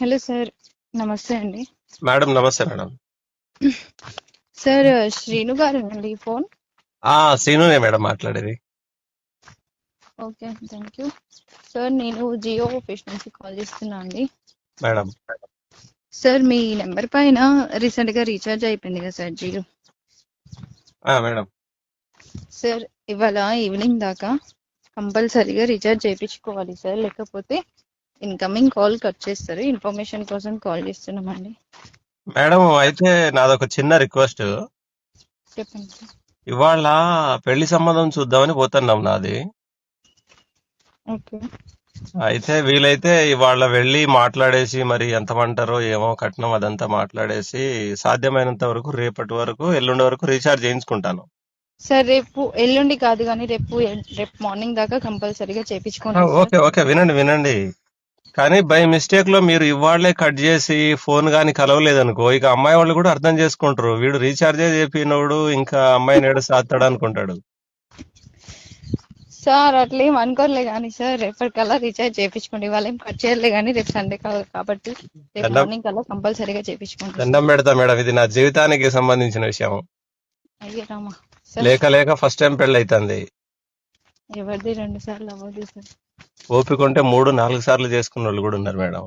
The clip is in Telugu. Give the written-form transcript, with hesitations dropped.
Hello sir. నమస్తే అండి. మేడం నమస్తే మేడం. సార్ శ్రీను గారేనండి ఫోన్? శ్రీనునే మేడం మాట్లాడేది. Okay, thank you. సార్ నేను జియో ఆఫీస్ నుంచి కాల్ చేస్తున్నా అండి. మేడం సార్ మీ నెంబర్ పైన రీసెంట్గా రీఛార్జ్ అయిపోయింది కదా సార్ జియో. మేడం సార్ ఇవాళ ఈవినింగ్ దాకా కంపల్సరీగా రీఛార్జ్ చేయించుకోవాలి సార్, లేకపోతే ఇన్కమింగ్ కాల్ కట్ చేస్తారు. ఇన్ఫర్మేషన్ కోసం కాల్ చేస్తున్నామండి. మేడం అయితే నాదొక చిన్న రిక్వెస్ట్. చెప్పండి సార్. ఇవాళ పెళ్లి సంబంధం చూద్దామని పోతున్నాం నాది. ఓకే. అయితే వీలైతే ఇవాళ వెళ్ళి మాట్లాడేసి మరి ఎంత అంటారో ఏమో కట్నం అదంతా మాట్లాడేసి సాధ్యమైనంత వరకు రేపటి వరకు ఎల్లుండి వరకు రీఛార్జ్ చేయించుకుంటాను. సార్ రేపు ఎల్లుండి కాదు కానీ రేపు మార్నింగ్ దాకా కంపల్సరీగా చేయించుకోండి సార్. ఓకే ఓకే వినండి. కానీ బై మిస్టేక్ లో మీరు ఇవాళ్లే కట్ చేసి ఫోన్ గాని కలవలేదనుకో, ఇక అమ్మాయి వాళ్ళు కూడా అర్థం చేసుకుంటారు, వీడు రీఛార్జే చేపినోడు ఇంకా అమ్మాయిని ఏడు సాస్తాడు అనుకుంటాడు. సార్ అట్లేం అనుకోలే కానీ సార్ రేపటికల్లా రీఛార్జ్ చేయించుకోండి. ఇవాళ ఏం కట్ చేయలే కానీ రేపు సండే కాబట్టి రేపు దండం మార్నింగ్ కల్లా కంపల్సరీగా చేయించుకోండి. దండం పెడతా మేడం, ఇది నా జీవితానికి సంబంధించిన విషయం. అయ్యే రామా లేక సార్. లేక ఫస్ట్ టైం పెళ్ళి అవుతుంది. ఎవరిది 2 సార్లు అవ్వదు సార్. ఓపిక ఉంటే 3-4 సార్లు చేసుకున్న వాళ్ళు కూడా ఉన్నారు మేడం.